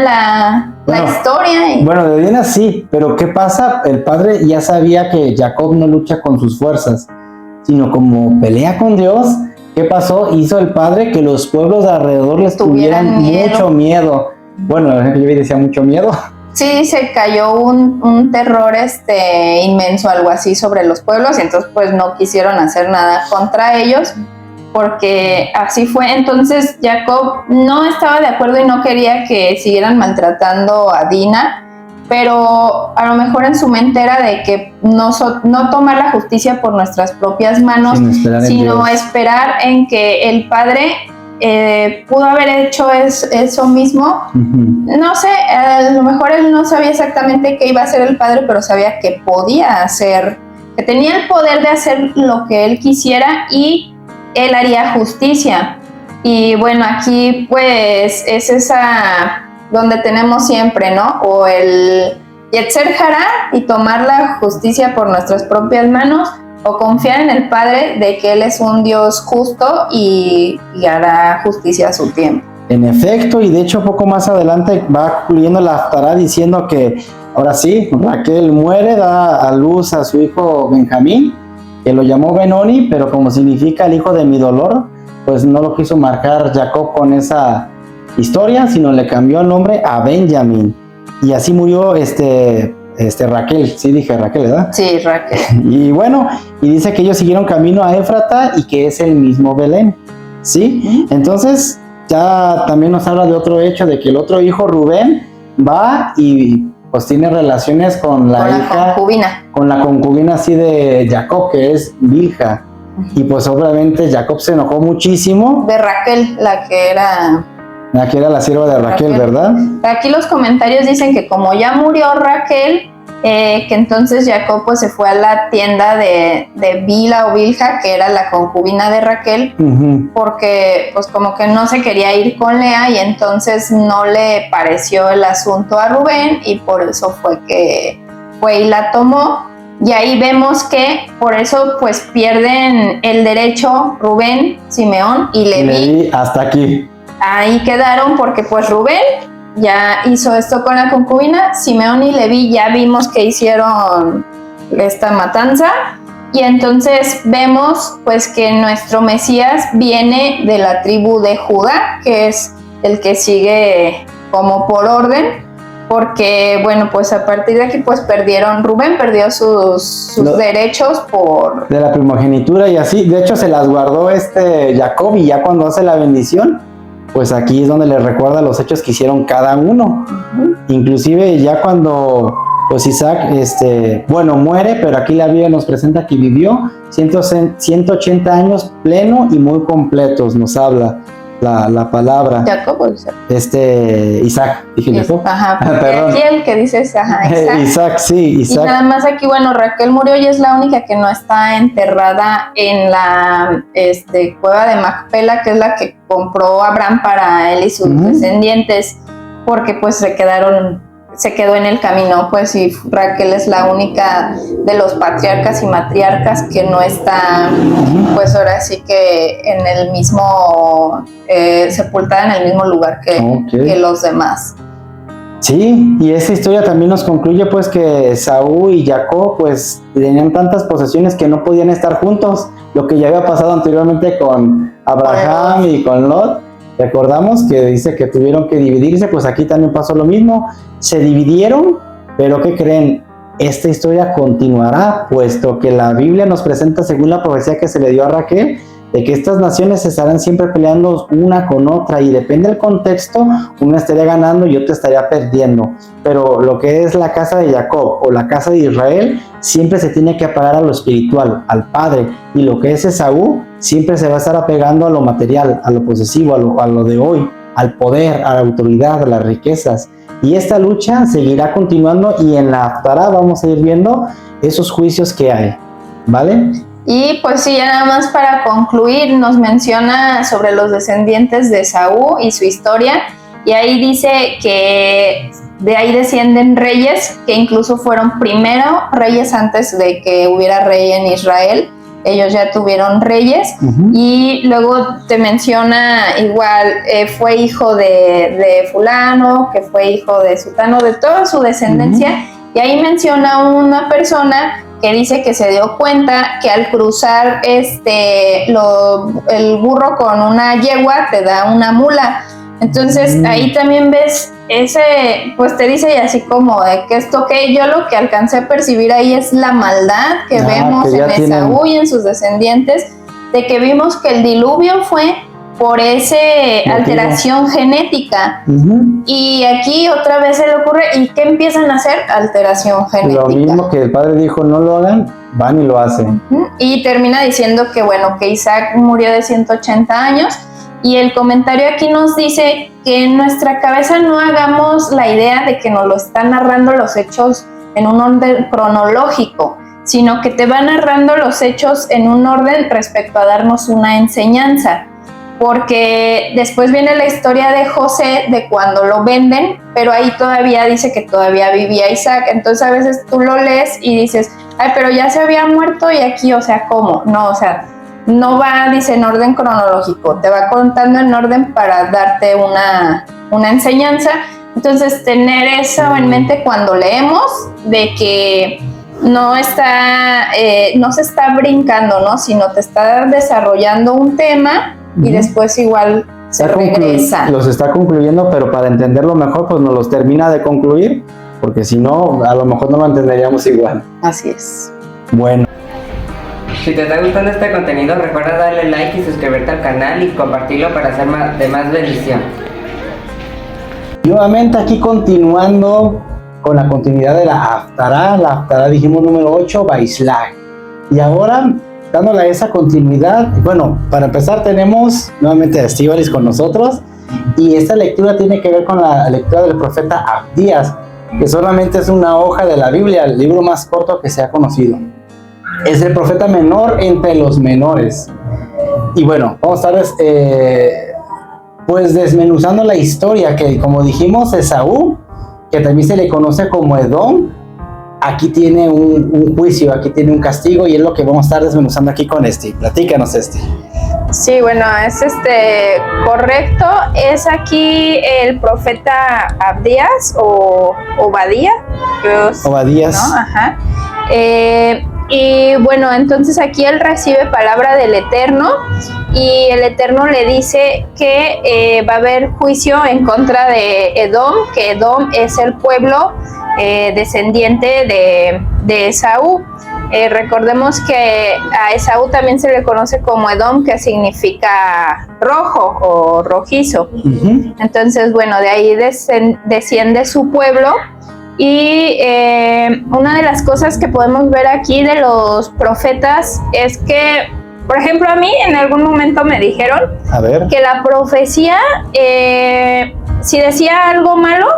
la historia. Bueno, de bien así, pero ¿qué pasa? El padre ya sabía que Jacob no lucha con sus fuerzas, sino como pelea con Dios. ¿Qué pasó? Hizo el padre que los pueblos de alrededor les tuvieran mucho miedo. Bueno, yo decía mucho miedo. Sí, se cayó un terror inmenso, algo así, sobre los pueblos, y entonces pues no quisieron hacer nada contra ellos, porque así fue. Entonces Jacob no estaba de acuerdo y no quería que siguieran maltratando a Dina, pero a lo mejor en su mente era de que no tomar la justicia por nuestras propias manos, sino esperar en que el padre pudo haber hecho eso mismo. No sé, a lo mejor él no sabía exactamente qué iba a hacer el padre, pero sabía que podía hacer, que tenía el poder de hacer lo que él quisiera, y él haría justicia. Y bueno, aquí pues es esa donde tenemos siempre, ¿no? O el Yetzer Hará y tomar la justicia por nuestras propias manos, o confiar en el Padre de que Él es un Dios justo y hará justicia a su tiempo. En efecto, y de hecho poco más adelante va concluyendo la Haftará diciendo que ahora sí, Raquel muere, da a luz a su hijo Benjamín, que lo llamó Benoni, pero como significa el hijo de mi dolor, pues no lo quiso marcar Jacob con esa historia, sino le cambió el nombre a Benjamín. Y así murió Raquel, sí dije Raquel, ¿verdad? Sí, Raquel. Y bueno, y dice que ellos siguieron camino a Éfrata y que es el mismo Belén, ¿sí? Entonces ya también nos habla de otro hecho, de que el otro hijo Rubén va y pues tiene relaciones con la hija, con la concubina así de Jacob, que es Bilha. Y pues obviamente Jacob se enojó muchísimo. De Raquel, la que era la sierva de Raquel, ¿verdad? Aquí los comentarios dicen que como ya murió Raquel, que entonces Jacob pues se fue a la tienda de Bilha o Bilha, que era la concubina de Raquel, porque pues como que no se quería ir con Lea, y entonces no le pareció el asunto a Rubén, y por eso fue que fue y la tomó. Y ahí vemos que por eso pues pierden el derecho Rubén, Simeón y Leví. Hasta aquí. Ahí quedaron, porque pues Rubén ya hizo esto con la concubina, Simeón y Leví ya vimos que hicieron esta matanza, y entonces vemos pues que nuestro Mesías viene de la tribu de Judá, que es el que sigue como por orden, porque bueno, pues a partir de aquí pues Rubén perdió sus derechos de la primogenitura, y así, de hecho se las guardó Jacob, y ya cuando hace la bendición, pues aquí es donde le recuerda los hechos que hicieron cada uno. Inclusive ya cuando pues Isaac muere, pero aquí la Biblia nos presenta que vivió 180 años pleno y muy completos, nos habla la palabra. Jacob o Isaac. Isaac, dije Jacob. Ajá, perdón. Aquí el que dice Isaac. Isaac, sí, Isaac. Y nada más aquí, bueno, Raquel murió y es la única que no está enterrada en la cueva de Macpela, que es la que compró Abraham para él y sus descendientes, porque pues se quedó en el camino, pues, y Raquel es la única de los patriarcas y matriarcas que no está, pues ahora sí que en el mismo, sepultada en el mismo lugar que los demás. Sí, y esa historia también nos concluye pues que Saúl y Jacob pues tenían tantas posesiones que no podían estar juntos, lo que ya había pasado anteriormente con Abraham y con Lot. Recordamos que dice que tuvieron que dividirse, pues aquí también pasó lo mismo, se dividieron, pero ¿qué creen? Esta historia continuará, puesto que la Biblia nos presenta, según la profecía que se le dio a Raquel, de que estas naciones estarán siempre peleando una con otra y depende del contexto, una estaría ganando y otra estaría perdiendo. Pero lo que es la casa de Jacob o la casa de Israel siempre se tiene que apegar a lo espiritual, al Padre, y lo que es Esaú siempre se va a estar apegando a lo material, a lo posesivo, a lo de hoy, al poder, a la autoridad, a las riquezas. Y esta lucha seguirá continuando y en la Haftará vamos a ir viendo esos juicios que hay, ¿vale? Y pues sí, ya nada más para concluir, nos menciona sobre los descendientes de Esaú y su historia, y ahí dice que de ahí descienden reyes, que incluso fueron primero reyes antes de que hubiera rey en Israel, ellos ya tuvieron reyes, y luego te menciona igual, fue hijo de fulano, que fue hijo de sutano, de toda su descendencia, y ahí menciona una persona que dice que se dio cuenta que al cruzar el burro con una yegua te da una mula. Entonces ahí también ves pues te dice y así como de que esto que yo lo que alcancé a percibir ahí es la maldad que vemos que en Esaú y en sus descendientes, de que vimos que el diluvio fue por esa alteración genética. Y aquí otra vez se le ocurre, ¿y qué empiezan a hacer? Alteración genética. Lo mismo que el padre dijo, no lo hagan, van y lo hacen. Y termina diciendo que bueno, que Isaac murió de 180 años, y el comentario aquí nos dice que en nuestra cabeza no hagamos la idea de que nos lo están narrando los hechos en un orden cronológico, sino que te va narrando los hechos en un orden respecto a darnos una enseñanza. Porque después viene la historia de José, de cuando lo venden, pero ahí todavía dice que todavía vivía Isaac. Entonces a veces tú lo lees y dices, ay, pero ya se había muerto y aquí, o sea, ¿cómo? No, o sea, no va, dice, en orden cronológico, te va contando en orden para darte una enseñanza. Entonces tener eso en mente cuando leemos, de que no se está brincando, ¿no? Sino te está desarrollando un tema y después igual se regresa. Los está concluyendo, pero para entenderlo mejor, pues nos los termina de concluir, porque si no, a lo mejor no lo entenderíamos igual. Así es. Bueno. Si te está gustando este contenido, recuerda darle like y suscribirte al canal y compartirlo para hacer de más bendición. Nuevamente aquí continuando con la continuidad de la Haftará. La Haftará dijimos número 8, Baislach. Y ahora, dándole esa continuidad, bueno, para empezar tenemos nuevamente a Estíbaliz con nosotros, y esta lectura tiene que ver con la lectura del profeta Abdías, que solamente es una hoja de la Biblia, el libro más corto que se ha conocido. Es el profeta menor entre los menores. Y bueno, vamos a estar pues desmenuzando la historia, que como dijimos, Esaú, que también se le conoce como Edom, aquí tiene un juicio, aquí tiene un castigo, y es lo que vamos a estar desmenuzando aquí con Esti. Platícanos, Esti. Sí, bueno, es correcto, es aquí el profeta Abdías o Obadías. Obadías. ¿No? Ajá. Y bueno, entonces aquí él recibe palabra del Eterno, y el Eterno le dice que va a haber juicio en contra de Edom, que Edom es el pueblo descendiente de Esaú. Recordemos que a Esaú también se le conoce como Edom, que significa rojo o rojizo. Entonces, bueno, de ahí desciende su pueblo. Y una de las cosas que podemos ver aquí de los profetas es que, por ejemplo, a mí en algún momento me dijeron que la profecía, si decía algo malo,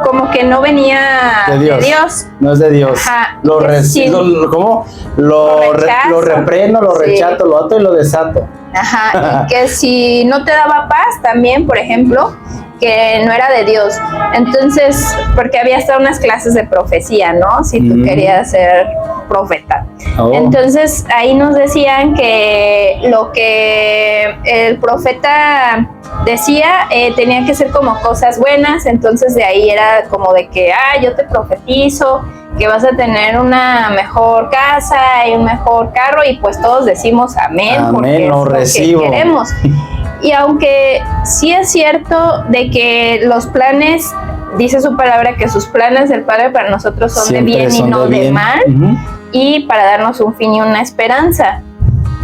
como que no venía de Dios. No es de Dios. Ajá. ¿Cómo? Lo reprendo, lo rechazo, lo ato y lo desato. Ajá. Y que si no te daba paz también, por ejemplo, que no era de Dios. Entonces, porque había hasta unas clases de profecía, ¿no? Si tú querías ser profeta. Entonces, ahí nos decían que lo que el profeta decía tenía que ser como cosas buenas. Entonces, de ahí era como de que, yo te profetizo que vas a tener una mejor casa y un mejor carro, y pues todos decimos amén, porque lo es lo recibo. que queremos. Y aunque sí es cierto de que los planes, dice su palabra, que sus planes del Padre para nosotros son Siempre de bien y son no de mal, y para darnos un fin y una esperanza.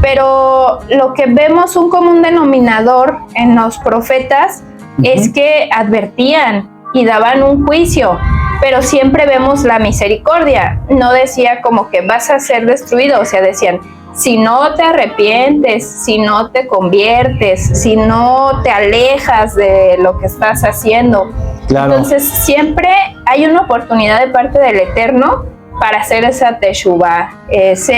Pero lo que vemos un común denominador en los profetas es que advertían y daban un juicio, pero siempre vemos la misericordia. No decía como que vas a ser destruido, o sea, decían, si no te arrepientes, si no te conviertes, si no te alejas de lo que estás haciendo. Claro. Entonces siempre hay una oportunidad de parte del Eterno para hacer esa teshuvah, esa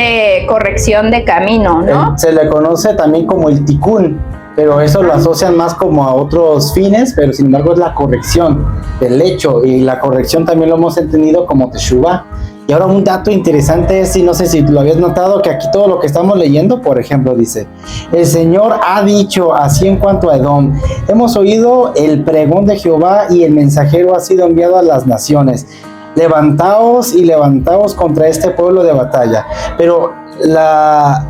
corrección de camino, ¿no? Se le conoce también como el tikkun, pero eso lo asocian más como a otros fines, pero sin embargo es la corrección del hecho, y la corrección también lo hemos entendido como teshuvah. Y ahora un dato interesante es, y no sé si lo habías notado, que aquí todo lo que estamos leyendo, por ejemplo, dice, el Señor ha dicho así en cuanto a Edom, hemos oído el pregón de Jehová y el mensajero ha sido enviado a las naciones. Levantaos y levantaos contra este pueblo de batalla. Pero la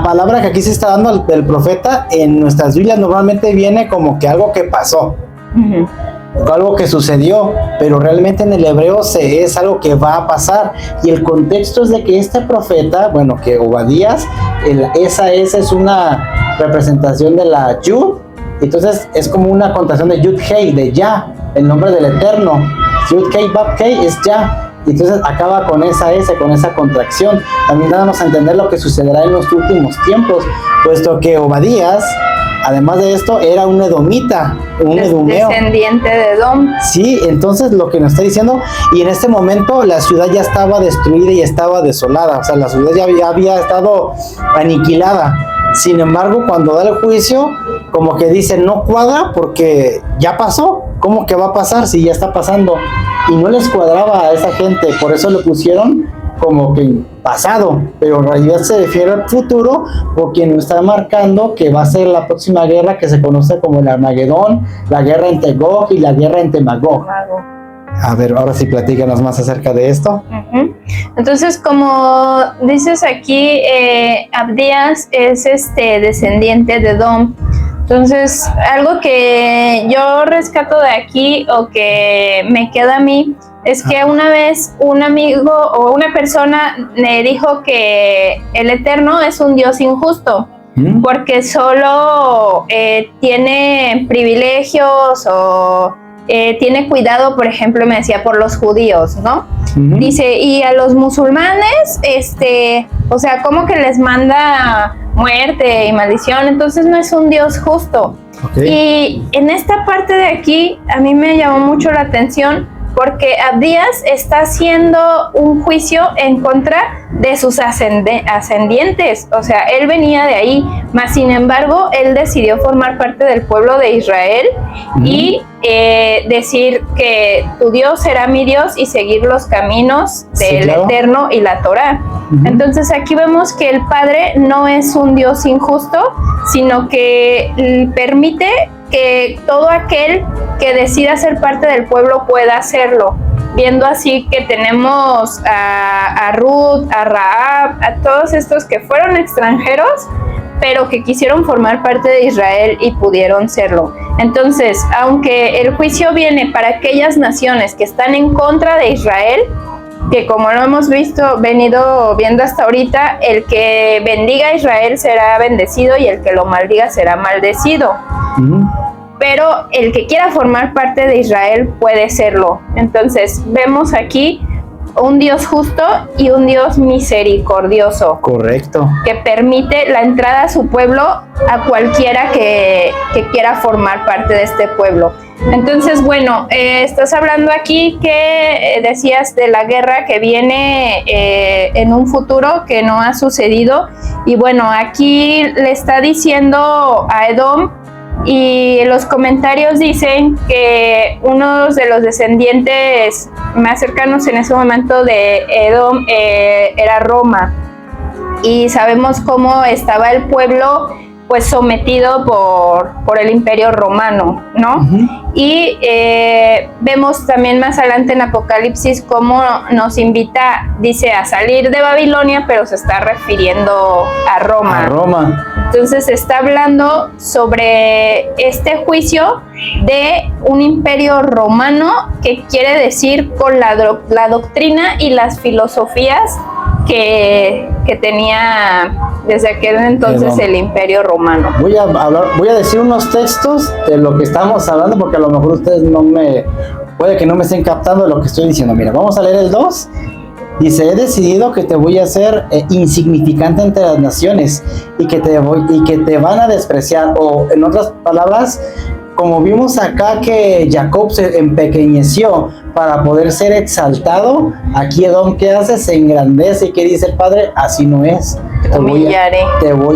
palabra que aquí se está dando al profeta en nuestras Biblias normalmente viene como que algo que pasó, algo que sucedió, pero realmente en el hebreo es algo que va a pasar. Y el contexto es de que este profeta, bueno, que Obadías, esa es una representación de la Yud, entonces es como una contación de Yud Hei, de Ya, el nombre del Eterno. Yud Kei Bab Kei es Ya, y entonces acaba con esa S, con esa contracción, también dándonos a entender lo que sucederá en los últimos tiempos, puesto que Obadías, además de esto, era un edomita, un edumeo, descendiente de Edom. Sí, entonces lo que nos está diciendo, y en este momento la ciudad ya estaba destruida y estaba desolada, o sea, la ciudad ya había estado aniquilada. Sin embargo, cuando da el juicio, como que dice, no cuadra porque ya pasó. ¿Cómo que va a pasar si ya está pasando? Y no les cuadraba a esa gente, por eso le pusieron como que pasado, pero en realidad se refiere al futuro, porque nos está marcando que va a ser la próxima guerra que se conoce como el Armagedón, la guerra entre Gog y la guerra entre Magog. A ver, ahora sí platícanos más acerca de esto. Entonces, como dices aquí, Abdías es descendiente de Edom. Entonces, algo que yo rescato de aquí o que me queda a mí es que una vez un amigo o una persona me dijo que el Eterno es un Dios injusto, porque solo tiene privilegios o tiene cuidado, por ejemplo, me decía, por los judíos, ¿no? Dice, y a los musulmanes, o sea, como que les manda muerte y maldición, entonces no es un Dios justo. Y en esta parte de aquí, a mí me llamó mucho la atención, porque Abdías está haciendo un juicio en contra de sus ascendientes, o sea, él venía de ahí, mas sin embargo, él decidió formar parte del pueblo de Israel y decir que tu Dios será mi Dios y seguir los caminos del Eterno y la Torá. Entonces aquí vemos que el Padre no es un Dios injusto, sino que permite que todo aquel que decida ser parte del pueblo pueda hacerlo, viendo así que tenemos a Ruth, a Rahab, a todos estos que fueron extranjeros, pero que quisieron formar parte de Israel y pudieron serlo. Entonces, aunque el juicio viene para aquellas naciones que están en contra de Israel, que como lo hemos venido viendo hasta ahorita, el que bendiga a Israel será bendecido y el que lo maldiga será maldecido. Pero el que quiera formar parte de Israel puede serlo. Entonces vemos aquí un Dios justo y un Dios misericordioso. Correcto. Que permite la entrada a su pueblo a cualquiera que quiera formar parte de este pueblo. Entonces, bueno, estás hablando aquí que decías de la guerra que viene en un futuro que no ha sucedido. Y bueno, aquí le está diciendo a Edom, y los comentarios dicen que uno de los descendientes más cercanos en ese momento de Edom era Roma, y sabemos cómo estaba el pueblo pues sometido por el imperio romano, ¿no? Y vemos también más adelante en Apocalipsis cómo nos invita, dice, a salir de Babilonia, pero se está refiriendo a Roma. A Roma. Entonces está hablando sobre este juicio de un imperio romano, que quiere decir con la doctrina y las filosofías que tenía desde aquel entonces el imperio romano. Voy a decir unos textos de lo que estamos hablando, porque a lo mejor ustedes puede que no me estén captando de lo que estoy diciendo. Mira, vamos a leer el 2. Dice: he decidido que te voy a hacer insignificante entre las naciones y que te van a despreciar. O en otras palabras, como vimos acá que Jacob se empequeñeció para poder ser exaltado, aquí Edom, ¿qué hace? Se engrandece. ¿Y qué dice el padre? Así no es. Te voy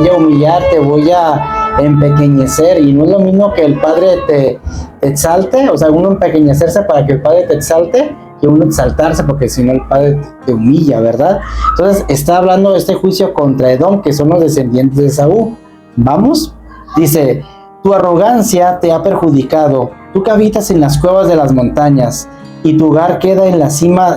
a humillar, te voy a empequeñecer. Y no es lo mismo que el padre te exalte, o sea, uno empequeñecerse para que el padre te exalte, que uno exaltarse, porque si no el padre te humilla, ¿verdad? Entonces está hablando de este juicio contra Edom, que son los descendientes de Esaú. Vamos, dice: tu arrogancia te ha perjudicado, tú que habitas en las cuevas de las montañas, y tu hogar queda en la cima,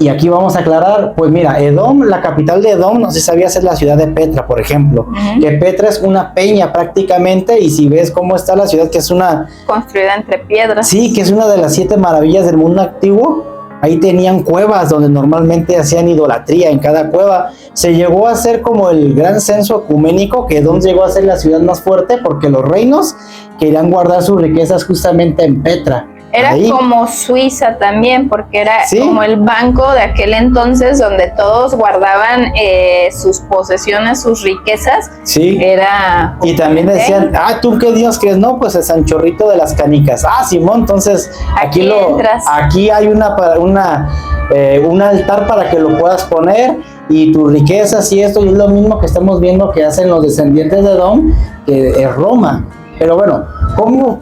Y aquí vamos a aclarar, pues mira, Edom, la capital de Edom, no sé si sabías, es la ciudad de Petra, por ejemplo. Que Petra es una peña prácticamente, y si ves cómo está la ciudad, que es una... construida entre piedras. Sí, que es una de las 7 maravillas del mundo antiguo. Ahí tenían cuevas donde normalmente hacían idolatría en cada cueva. Se llegó a hacer como el gran censo ecuménico, que Edom llegó a ser la ciudad más fuerte, porque los reinos querían guardar sus riquezas justamente en Petra. Era ahí como Suiza también, porque era como el banco de aquel entonces donde todos guardaban sus posesiones, sus riquezas. Sí. Era. Y también decían: ¿tú qué Dios crees? No, pues el Sanchorrito de las Canicas. Simón, entonces aquí hay un altar para que lo puedas poner, y tus riquezas y esto, y es lo mismo que estamos viendo que hacen los descendientes de Edom, que es Roma. Pero bueno,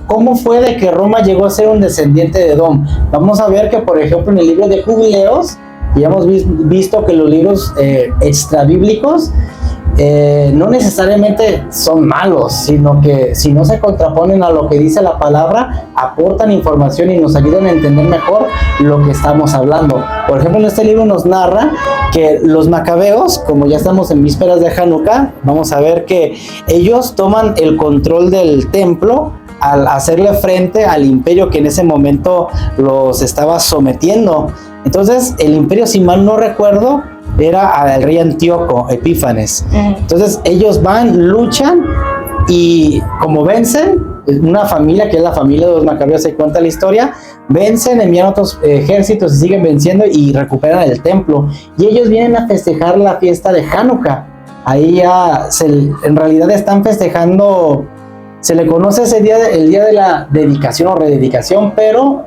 ¿cómo fue de que Roma llegó a ser un descendiente de Edom? Vamos a ver que, por ejemplo, en el libro de Jubileos, ya hemos visto que los libros extrabíblicos no necesariamente son malos, sino que si no se contraponen a lo que dice la palabra, aportan información y nos ayudan a entender mejor lo que estamos hablando. Por ejemplo, en este libro nos narra que los macabeos, como ya estamos en vísperas de Hanukkah, vamos a ver que ellos toman el control del templo al hacerle frente al imperio que en ese momento los estaba sometiendo. Entonces, el imperio, si mal no recuerdo, era el rey Antíoco Epífanes. Entonces ellos van, luchan, y como vencen, una familia, que es la familia de los macabeos, se cuenta la historia, vencen, envían otros ejércitos y siguen venciendo y recuperan el templo. Y ellos vienen a festejar la fiesta de Hanukkah. Ahí ya en realidad están festejando, se le conoce ese día, el día de la dedicación o rededicación, pero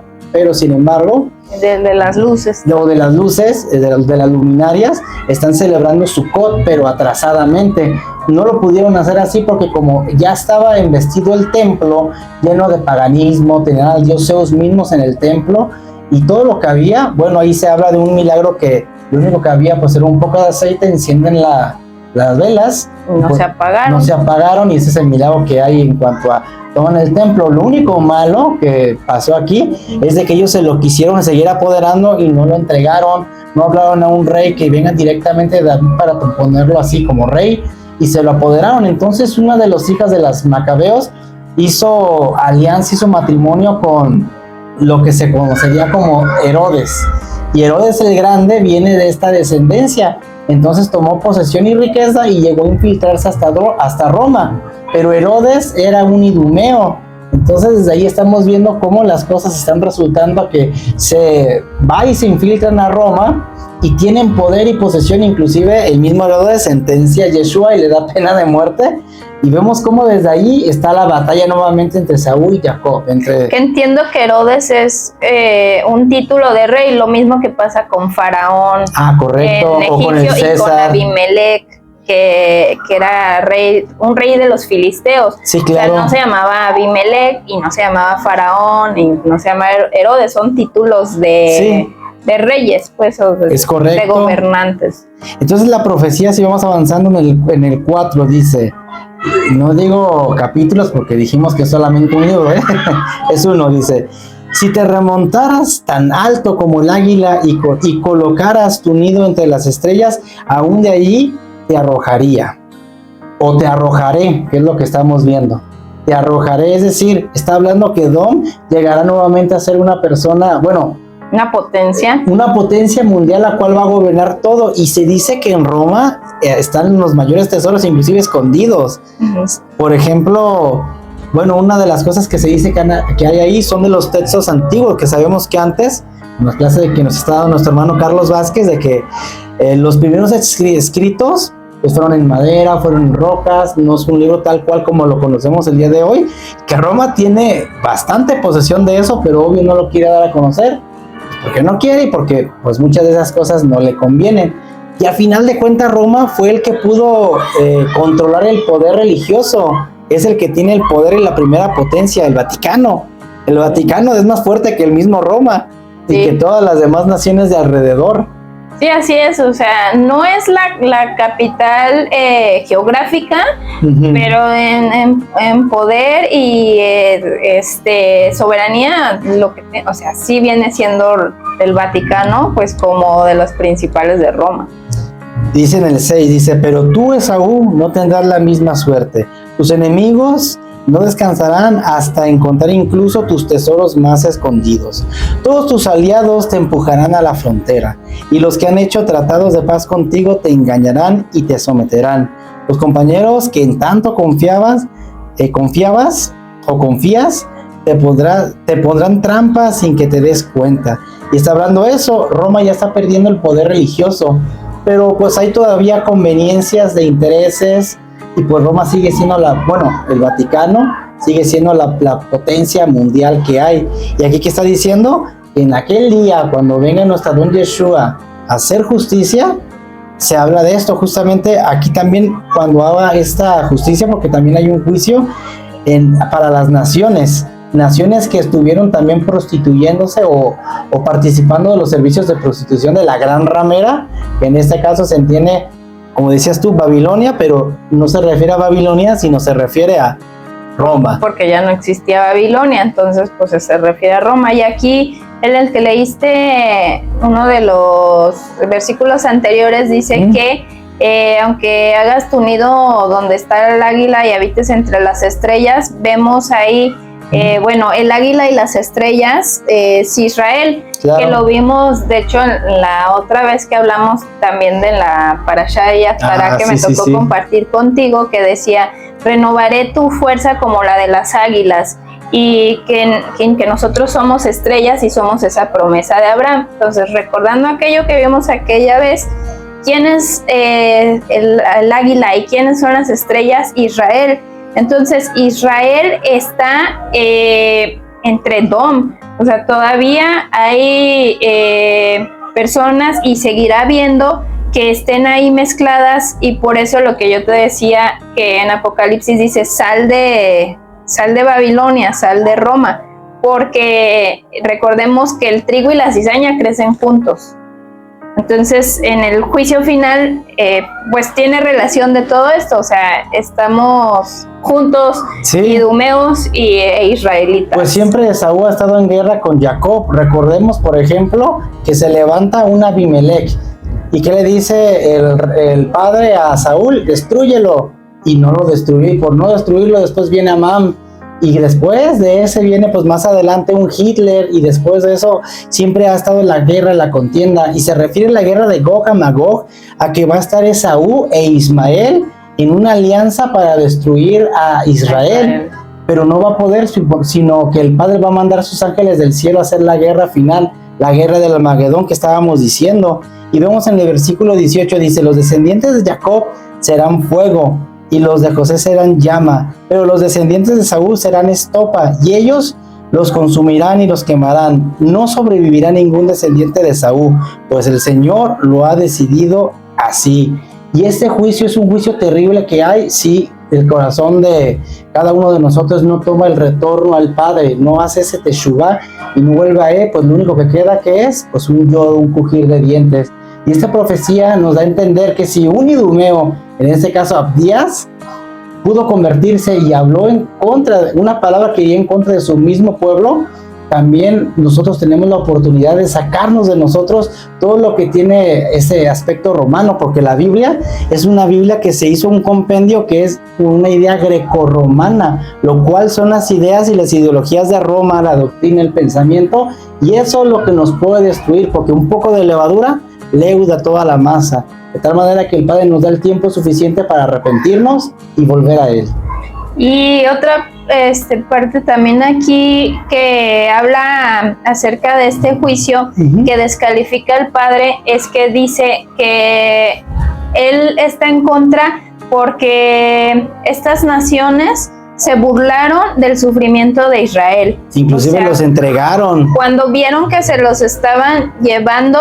sin embargo, de las luces. De las luces, de las luminarias, están celebrando Sukkot, pero atrasadamente. No lo pudieron hacer así porque como ya estaba investido el templo, lleno de paganismo, tenían al dios Zeus mismos en el templo, y todo lo que había, bueno, ahí se habla de un milagro que lo único que había pues era un poco de aceite, encienden las velas. No se apagaron. Y ese es el milagro que hay en cuanto a toman el templo. Lo único malo que pasó aquí es de que ellos se lo quisieron seguir apoderando y no lo entregaron, no hablaron a un rey que venga directamente de David para ponerlo así como rey, y se lo apoderaron. Entonces una de las hijas de las macabeos hizo alianza, hizo matrimonio con lo que se conocería como Herodes, y Herodes el Grande viene de esta descendencia. Entonces tomó posesión y riqueza y llegó a infiltrarse hasta Roma. Pero Herodes era un idumeo. Entonces desde ahí estamos viendo cómo las cosas están resultando, que se va y se infiltran a Roma y tienen poder y posesión. Inclusive el mismo Herodes sentencia a Yeshua y le da pena de muerte. Y vemos cómo desde ahí está la batalla nuevamente entre Saúl y Jacob. Que entiendo que Herodes es un título de rey, lo mismo que pasa con Faraón. Correcto. En Egipcio, o con el César. Y con Abimelech, que era un rey de los filisteos. Sí, claro. O sea, no se llamaba Abimelech y no se llamaba Faraón y no se llamaba Herodes, son títulos de reyes, pues, o es correcto. De gobernantes. Entonces la profecía, si vamos avanzando en el 4, dice, no digo capítulos porque dijimos que es solamente un libro, es uno, dice: si te remontaras tan alto como el águila y colocaras tu nido entre las estrellas, aún de allí te arrojaría, o te arrojaré, que es lo que estamos viendo. Te arrojaré, es decir, está hablando que Dom llegará nuevamente a ser una persona, bueno, una potencia mundial, la cual va a gobernar todo. Y se dice que en Roma están los mayores tesoros, inclusive escondidos. Por ejemplo, bueno, una de las cosas que se dice que hay ahí son de los textos antiguos, que sabemos que antes, en las clases que nos está dando nuestro hermano Carlos Vázquez, de que los primeros escritos pues fueron en madera, fueron en rocas, no es un libro tal cual como lo conocemos el día de hoy, que Roma tiene bastante posesión de eso, pero obvio no lo quiere dar a conocer, porque no quiere y porque pues muchas de esas cosas no le convienen. Y a final de cuentas Roma fue el que pudo controlar el poder religioso, es el que tiene el poder en la primera potencia, el Vaticano. El Vaticano es más fuerte que el mismo Roma, sí, y que todas las demás naciones de alrededor. Sí, así es, o sea, no es la capital geográfica, pero en poder y soberanía, o sea, sí viene siendo el Vaticano, pues como de los principales de Roma. Dice en el 6, dice, pero tú, Esaú, no tendrás la misma suerte. Tus enemigos no descansarán hasta encontrar incluso tus tesoros más escondidos. Todos tus aliados te empujarán a la frontera, y los que han hecho tratados de paz contigo te engañarán y te someterán. Los compañeros que en tanto confías, te pondrán trampas sin que te des cuenta. Y está hablando eso, Roma ya está perdiendo el poder religioso, pero pues hay todavía conveniencias de intereses. Y pues Roma sigue siendo el Vaticano sigue siendo la potencia mundial que hay. Y aquí que está diciendo, en aquel día, cuando venga nuestro don Yeshua a hacer justicia, se habla de esto justamente aquí también, cuando haga esta justicia, porque también hay un juicio para las naciones que estuvieron también prostituyéndose o participando de los servicios de prostitución de la gran ramera, que en este caso se entiende, como decías tú, Babilonia, pero no se refiere a Babilonia, sino se refiere a Roma. Porque ya no existía Babilonia, entonces pues se refiere a Roma. Y aquí, en el que leíste uno de los versículos anteriores, dice que aunque hagas tu nido donde está el águila y habites entre las estrellas, vemos ahí, el águila y las estrellas es Israel. Claro. Que lo vimos, de hecho, la otra vez que hablamos también de la Parashá de Yatzará, que me tocó compartir contigo, que decía, renovaré tu fuerza como la de las águilas, y que nosotros somos estrellas y somos esa promesa de Abraham. Entonces, recordando aquello que vimos aquella vez, ¿quién es el águila y quiénes son las estrellas? Israel. Entonces, Israel está entre Dom. O sea, todavía hay personas y seguirá habiendo que estén ahí mezcladas, y por eso lo que yo te decía, que en Apocalipsis dice, sal de Babilonia, sal de Roma, porque recordemos que el trigo y la cizaña crecen juntos. Entonces, en el juicio final, pues tiene relación de todo esto, o sea, estamos juntos, sí, idumeos e israelitas. Pues siempre Esaú ha estado en guerra con Jacob. Recordemos, por ejemplo, que se levanta un Abimelech, y que le dice el padre a Saúl, destrúyelo, y no lo destruye, y por no destruirlo después viene Amán, y después de ese viene pues más adelante un Hitler, y después de eso siempre ha estado en la guerra, en la contienda, y se refiere a la guerra de Gog a Magog, a que va a estar Esaú e Ismael en una alianza para destruir a Israel, pero no va a poder, sino que el Padre va a mandar sus ángeles del cielo a hacer la guerra final, la guerra del Armagedón que estábamos diciendo. Y vemos en el versículo 18, dice, los descendientes de Jacob serán fuego, y los de José serán llama, pero los descendientes de Saúl serán estopa, y ellos los consumirán y los quemarán. No sobrevivirá ningún descendiente de Saúl, pues el Señor lo ha decidido así. Y este juicio es un juicio terrible que hay si el corazón de cada uno de nosotros no toma el retorno al Padre, no hace ese teshuvá y no vuelve a él, pues lo único que queda que es pues un lloro, un crujir de dientes. Y esta profecía nos da a entender que si un idumeo, en este caso Abdías, pudo convertirse y habló en contra, una palabra que iría en contra de su mismo pueblo, también nosotros tenemos la oportunidad de sacarnos de nosotros todo lo que tiene ese aspecto romano, porque la Biblia es una Biblia que se hizo un compendio que es una idea grecorromana, lo cual son las ideas y las ideologías de Roma, la doctrina, el pensamiento, y eso es lo que nos puede destruir, porque un poco de levadura leuda toda la masa, de tal manera que el Padre nos da el tiempo suficiente para arrepentirnos y volver a Él. Y otra parte también aquí que habla acerca de este juicio que descalifica al Padre es que dice que Él está en contra porque estas naciones se burlaron del sufrimiento de Israel. Inclusive, o sea, los entregaron. Cuando vieron que se los estaban llevando,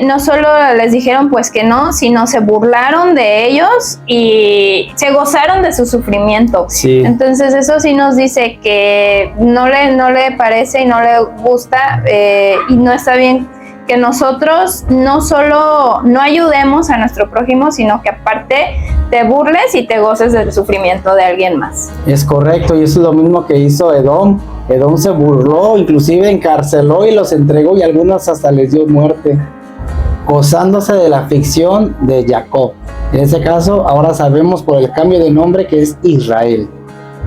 no solo les dijeron pues que no, sino se burlaron de ellos y se gozaron de su sufrimiento. Sí. Entonces eso sí nos dice que no le parece y no le gusta y no está bien que nosotros no solo no ayudemos a nuestro prójimo, sino que aparte te burles y te goces del sufrimiento de alguien más. Es correcto, y eso es lo mismo que hizo Edom. Edom se burló, inclusive encarceló y los entregó, y a algunos hasta les dio muerte, gozándose de la aflicción de Jacob. En ese caso, ahora sabemos por el cambio de nombre que es Israel.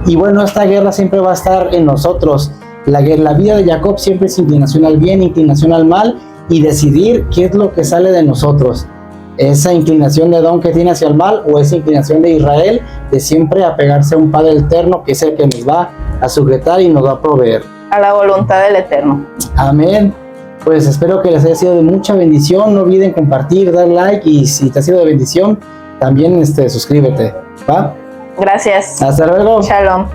Y bueno, esta guerra siempre va a estar en nosotros. La vida de Jacob siempre es inclinación al bien, inclinación al mal, y decidir qué es lo que sale de nosotros. Esa inclinación de Edom que tiene hacia el mal, o esa inclinación de Israel de siempre apegarse a un Padre eterno que es el que nos va a sujetar y nos va a proveer. A la voluntad del Eterno. Amén. Pues espero que les haya sido de mucha bendición. No olviden compartir, dar like, y si te ha sido de bendición, también suscríbete. ¿Va? Gracias. Hasta luego. Shalom.